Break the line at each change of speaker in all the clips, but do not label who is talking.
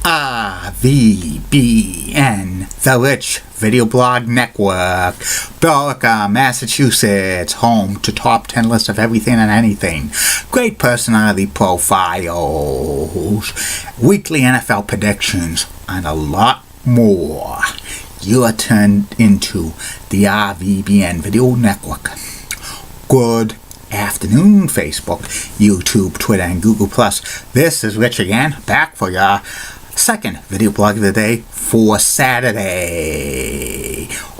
RVBN, the Rich Video Blog Network, Billerica, Massachusetts, home to top 10 lists of everything and anything, great personality profiles, weekly NFL predictions, and a lot more. You are turned into the RVBN Video Network. Good afternoon, Facebook, YouTube, Twitter, and Google+. This is Rich again, back for your second video blog of the day for Saturday,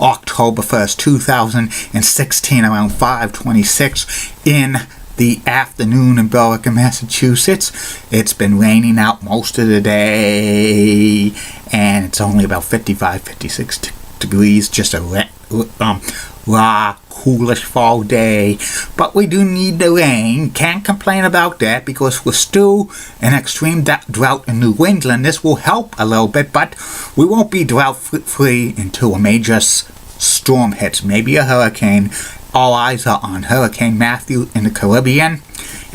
October 1st, 2016, around 5:26 in the afternoon in Billerica, Massachusetts. It's been raining out most of the day, and it's only about 55, 56 degrees, just a raw, coolish fall day, but we do need the rain. Can't complain about that because we're still in extreme drought in New England. This will help a little bit, but we won't be drought free until a major storm hits, maybe a hurricane. All eyes are on Hurricane Matthew in the Caribbean,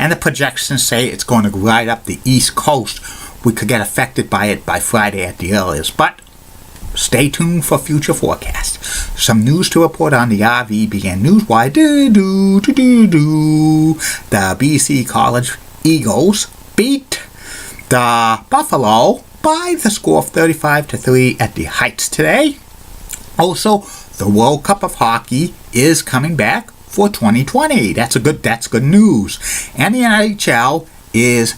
and the projections say it's going to ride up the East Coast. We could get affected by it by Friday at the earliest, but stay tuned for future forecasts. Some news to report on the RVBN Newswire. The BC College Eagles beat the Buffalo by the score of 35-3 at the Heights today. Also, the World Cup of Hockey is coming back for 2020. That's good news. And the NHL is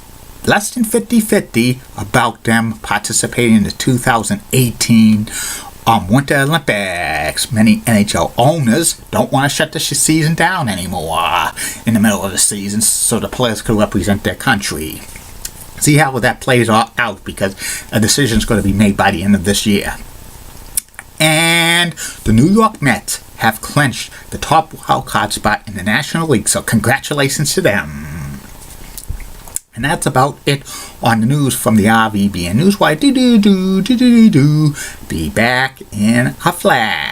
less than 50-50 about them participating in the 2018 Winter Olympics. Many NHL owners don't want to shut the season down anymore in the middle of the season so the players can represent their country. See how that plays out, because a decision is going to be made by the end of this year. And the New York Mets have clinched the top wildcard spot in the National League, so congratulations to them. And that's about it on the news from the RVBN Newswire. Be back in a flash.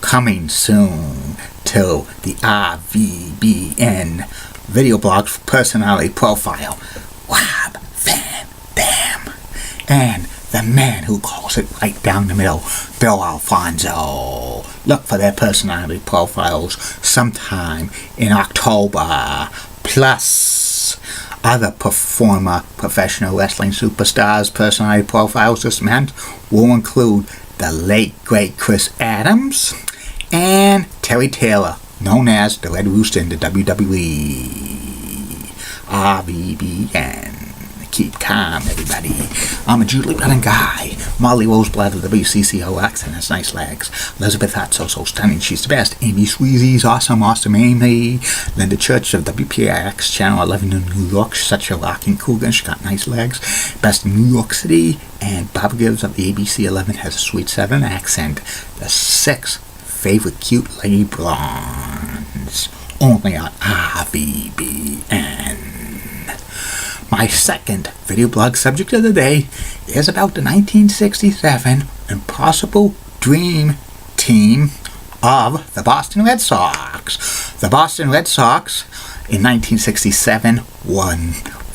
Coming soon to the RVBN Video Blog Personality Profile. Rob Van Dam. And the man who calls it right down the middle, Bill Alfonso. Look for their personality profiles sometime in October. Plus, other professional wrestling superstars' personality profiles this month will include the late, great Chris Adams and Terry Taylor, known as the Red Rooster in the WWE. RVBN. Keep calm, everybody. I'm a Julie Brennan guy. Molly Roseblood of the WCCOX and has nice legs. Elizabeth Hart, so stunning, she's the best. Amy Sweezy's awesome Amy. Linda Church of WPIX Channel 11 in New York, she's such a rocking cougar, she's got nice legs. Best in New York City. And Bob Gibbs of the ABC 11 has a sweet Southern accent. The sixth favorite cute lady blondes. Only on RVBN. My second video blog subject of the day is about the 1967 Impossible Dream Team of the Boston Red Sox. The Boston Red Sox in 1967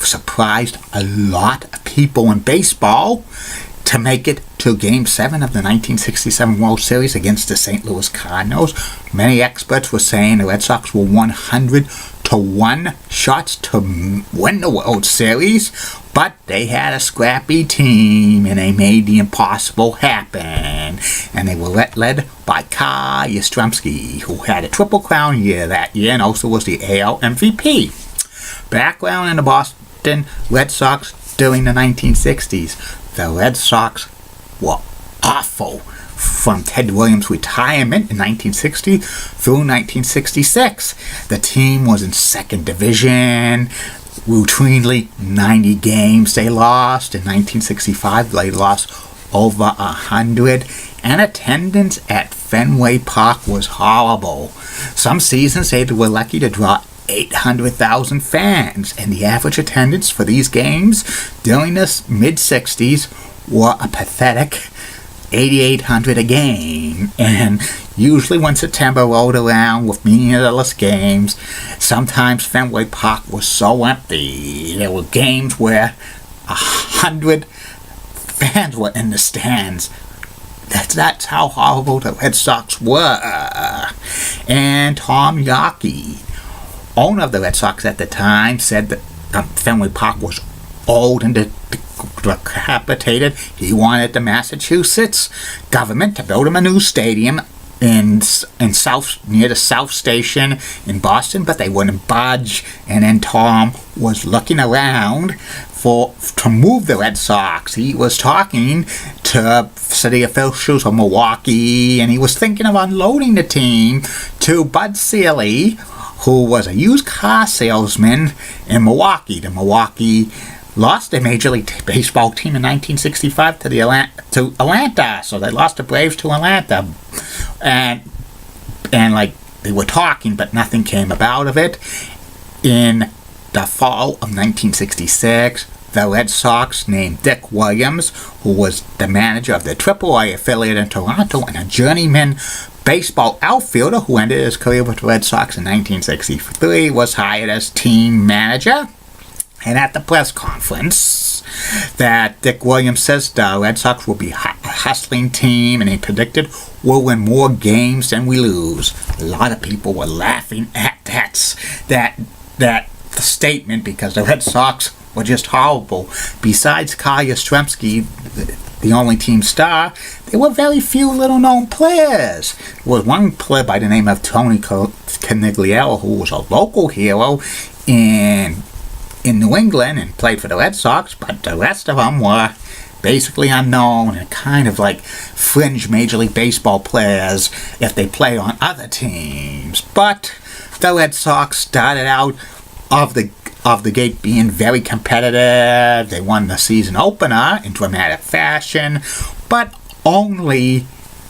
surprised a lot of people in baseball to make it to Game 7 of the 1967 World Series against the St. Louis Cardinals. Many experts were saying the Red Sox were 100-1 shots to win the World Series, but they had a scrappy team and they made the impossible happen. And they were led by Carl Yastrzemski, who had a Triple Crown year that year and also was the AL MVP. Background in the Boston Red Sox during the 1960s. The Red Sox were awful from Ted Williams' retirement in 1960 through 1966. The team was in second division. Routinely 90 games they lost. In 1965 they lost over 100. And attendance at Fenway Park was horrible. Some seasons they were lucky to draw 800,000 fans, and the average attendance for these games during the mid-60s were a pathetic 8,800 a game. And usually when September rolled around with meaningless games, sometimes Fenway Park was so empty. There were games where 100 fans were in the stands. That's how horrible the Red Sox were. And Tom Yawkey, owner of the Red Sox at the time, said that Fenway Park was old and decapitated. He wanted the Massachusetts government to build him a new stadium near the South Station in Boston, but they wouldn't budge. And then Tom was looking around to move the Red Sox. He was talking to city officials of Milwaukee, and he was thinking of unloading the team to Bud Selig, who was a used car salesman in Milwaukee. The Milwaukee lost their Major League Baseball team in 1965 to Atlanta. So they lost the Braves to Atlanta. And like, they were talking, but nothing came about of it. In the fall of 1966, the Red Sox named Dick Williams, who was the manager of the AAA affiliate in Toronto and a journeyman baseball outfielder who ended his career with the Red Sox in 1963, was hired as team manager. And at the press conference, that Dick Williams says the Red Sox will be a hustling team, and he predicted we'll win more games than we lose. A lot of people were laughing at that statement because the Red Sox were just horrible. Besides Carl Yastrzemski, the only team star, there were very few little-known players. There was one player by the name of Tony Conigliaro, who was a local hero in New England and played for the Red Sox, but the rest of them were basically unknown and kind of like fringe Major League Baseball players if they played on other teams. But the Red Sox started out of the gate being very competitive. They won the season opener in dramatic fashion, but only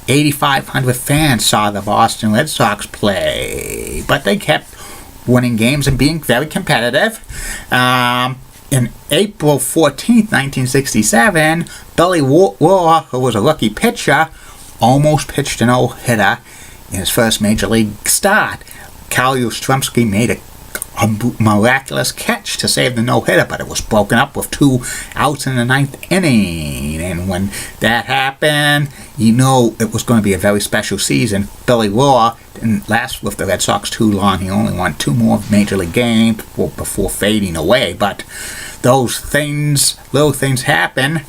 8,500 fans saw the Boston Red Sox play. But they kept winning games and being very competitive. In April 14th, 1967, Billy Waugh, who was a rookie pitcher, almost pitched a no-hitter in his first Major League start. Carl Yastrzemski made a miraculous catch to save the no-hitter, but it was broken up with 2 outs in the 9th inning. And when that happened, you know it was going to be a very special season. Billy Waugh didn't last with the Red Sox too long. He only won 2 more Major League games before fading away. But those things, little things happen.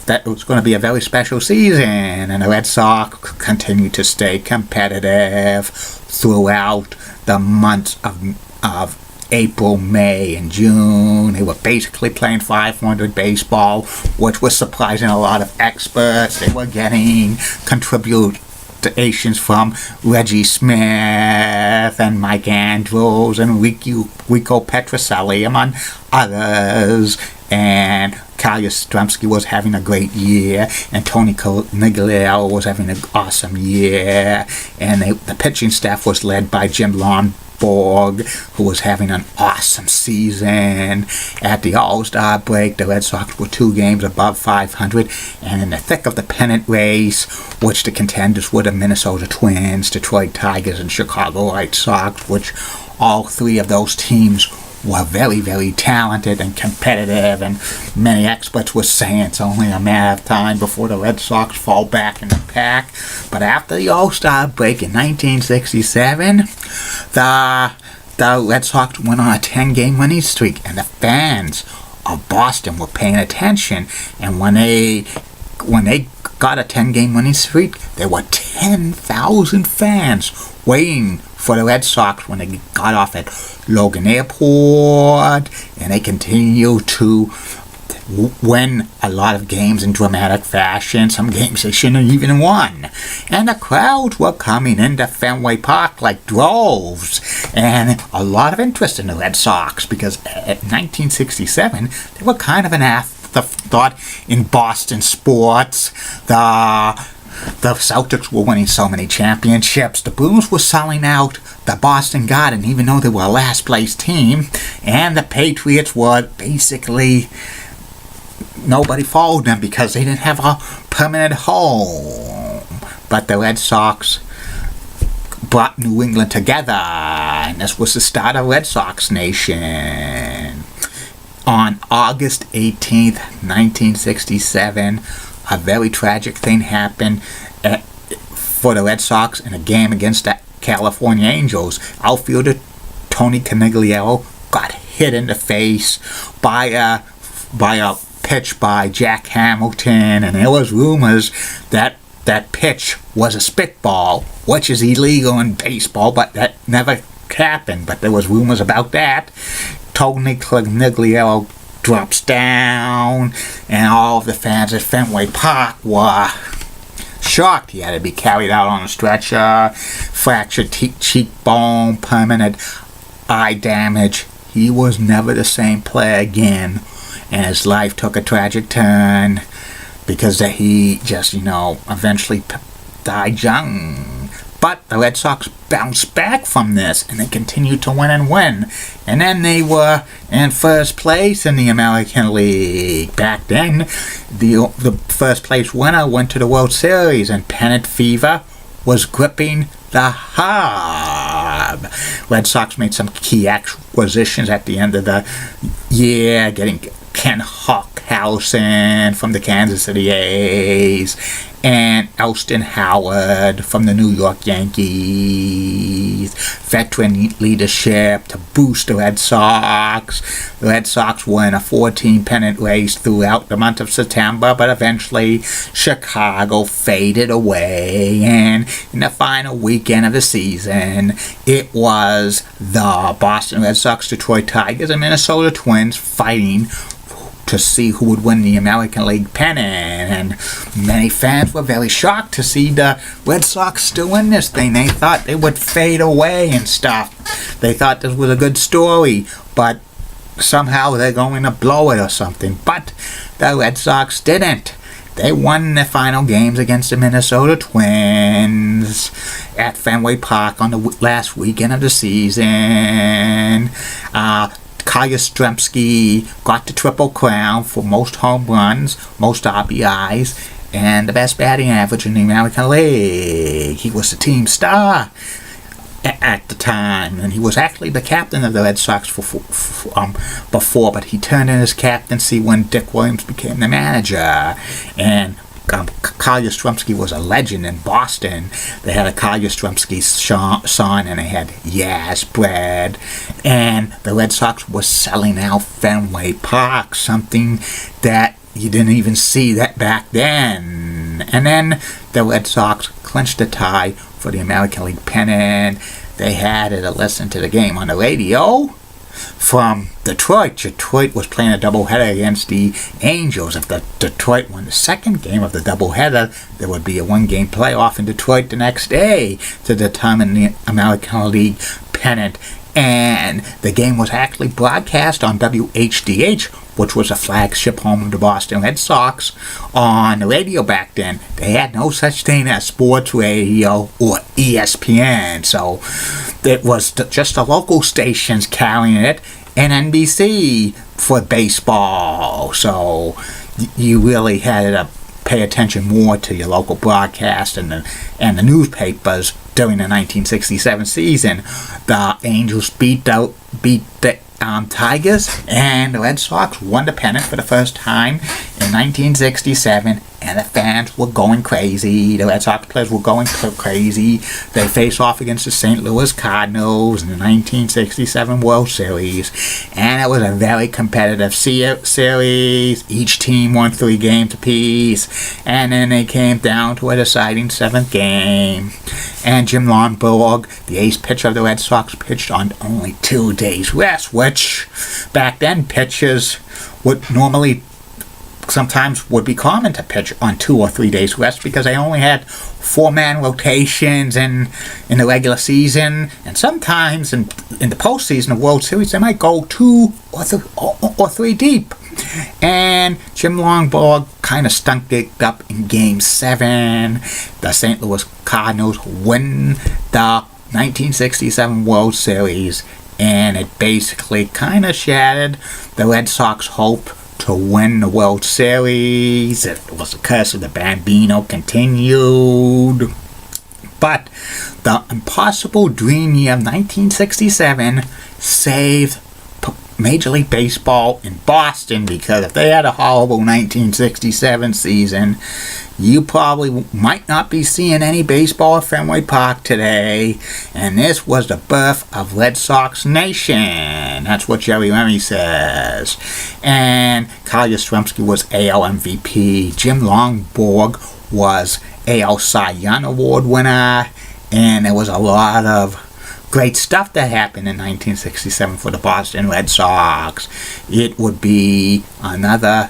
That it was going to be a very special season, and the Red Sox continued to stay competitive throughout the months of April, May, and June. They were basically playing 500 baseball, which was surprising a lot of experts. They were getting contributions from Reggie Smith and Mike Andrews and Rico Petrocelli, among others. And Carl Yastrzemski was having a great year, and Tony Conigliaro was having an awesome year, and the pitching staff was led by Jim Lonborg, who was having an awesome season. At the All-Star break, the Red Sox were 2 games above 500, and in the thick of the pennant race, which the contenders were the Minnesota Twins, Detroit Tigers, and Chicago White Sox, which all 3 of those teams were very, very talented and competitive, and many experts were saying it's only a matter of time before the Red Sox fall back in the pack. But after the All-Star break in 1967, the Red Sox went on a 10-game winning streak, and the fans of Boston were paying attention. And when they got a 10-game winning streak, there were 10,000 fans waiting for the Red Sox when they got off at Logan Airport, and they continued to win a lot of games in dramatic fashion. Some games they shouldn't have even won. And the crowds were coming into Fenway Park like droves, and a lot of interest in the Red Sox, because at 1967 they were kind of an afterthought in Boston sports. The Celtics were winning so many championships. The Bruins were selling out the Boston Garden, even though they were a last-place team. And the Patriots were basically... nobody followed them because they didn't have a permanent home. But the Red Sox brought New England together, and this was the start of Red Sox Nation. On August 18th, 1967, a very tragic thing happened for the Red Sox in a game against the California Angels. Outfielder Tony Canigliaro got hit in the face by a pitch by Jack Hamilton, and there was rumors that that pitch was a spitball, which is illegal in baseball, but that never happened. But there was rumors about that. Tony Canigliaro drops down, and all of the fans at Fenway Park were shocked. He had to be carried out on a stretcher, fractured cheekbone, permanent eye damage. He was never the same player again, and his life took a tragic turn because he just, eventually died young. But the Red Sox bounced back from this, and they continued to win and win. And then they were in first place in the American League. Back then, the first place winner went to the World Series, and pennant fever was gripping the hub. Red Sox made some key acquisitions at the end of the year, getting Ken Hockhausen from the Kansas City A's and Elston Howard from the New York Yankees. Veteran leadership to boost the Red Sox. The Red Sox won a 14 pennant race throughout the month of September, but eventually Chicago faded away, and in the final weekend of the season, it was the Boston Red Sox, Detroit Tigers, and Minnesota Twins fighting to see who would win the American League pennant, and many fans were very shocked to see the Red Sox still win this thing. They thought they would fade away and stuff. They thought this was a good story, but somehow they're going to blow it or something. But the Red Sox didn't. They won the final games against the Minnesota Twins at Fenway Park on the last weekend of the season. Carl Yastrzemski got the Triple Crown for most home runs, most RBIs, and the best batting average in the American League. He was the team star at the time, and he was actually the captain of the Red Sox before, but he turned in his captaincy when Dick Williams became the manager. And Carl Yastrzemski was a legend in Boston. They had a Carl Yastrzemski song, and they had Yaz Bread. And the Red Sox were selling out Fenway Park, something that you didn't even see that back then. And then the Red Sox clinched the tie for the American League pennant. They had to listen to the game on the radio from Detroit. Detroit was playing a doubleheader against the Angels. If the Detroit won the second game of the doubleheader, there would be a one-game playoff in Detroit the next day to determine the American League pennant. And the game was actually broadcast on WHDH, which was a flagship home of the Boston Red Sox, on the radio back then. They had no such thing as sports radio or ESPN, so it was just the local stations carrying it, and NBC for baseball. So you really had to pay attention more to your local broadcast and the newspapers during the 1967 season. The Angels beat the Tigers, and the Red Sox won the pennant for the first time in 1967, and the fans were going crazy. The Red Sox players were going crazy. They faced off against the St. Louis Cardinals in the 1967 World Series, and it was a very competitive series. Each team won 3 games apiece, and then they came down to a deciding 7th game. And Jim Lonborg, the ace pitcher of the Red Sox, pitched on only 2 days rest, which back then pitchers would normally sometimes would be common to pitch on 2 or 3 days rest because they only had 4-man rotations in the regular season, and sometimes in the postseason of World Series they might go 2 or 3 deep. And Jim Lonborg kind of stunk it up in Game 7. The St. Louis Cardinals win the 1967 World Series, and it basically kind of shattered the Red Sox hope to win the World Series. It was the curse of the Bambino continued. But the impossible dream year of 1967 saved Major League Baseball in Boston, because if they had a horrible 1967 season, you probably might not be seeing any baseball at Fenway Park today. And this was the birth of Red Sox Nation. That's what Jerry Remy says. And Carl Yastrzemski was AL MVP. Jim Longborg was AL Cy Young Award winner. And there was a lot of great stuff that happened in 1967 for the Boston Red Sox. It would be another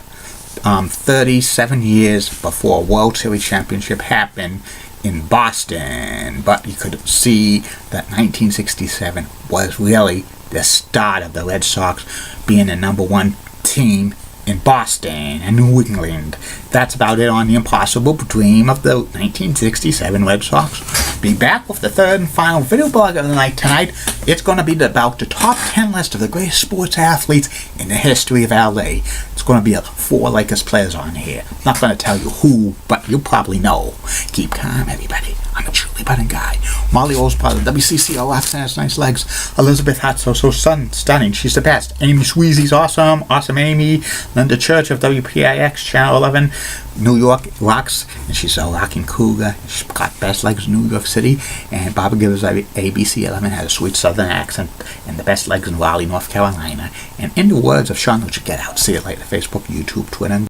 37 years before a World Series championship happened in Boston. But you could see that 1967 was really the start of the Red Sox being the number one team in Boston and New England. That's about it on the impossible dream of the 1967 Red Sox. Be back with the third and final video blog of the night tonight. It's going to be about the top 10 list of the greatest sports athletes in the history of LA. It's going to be 4 Lakers players on here. I'm not going to tell you who, but you'll probably know. Keep calm, everybody. I'm a truly budding guy. Molly Rosebud of WCCO laughs and has nice legs. Elizabeth Hatso, so stunning. She's the best. Amy Sweezy's awesome. Awesome Amy. Linda Church of WPIX Channel 11. New York rocks, and she's a rocking cougar. She's got best legs in New York City. And Barbara Givers of ABC 11 has a sweet southern accent and the best legs in Raleigh, North Carolina. And in the words of Sean, get out. See you later. Facebook, YouTube, Twitter.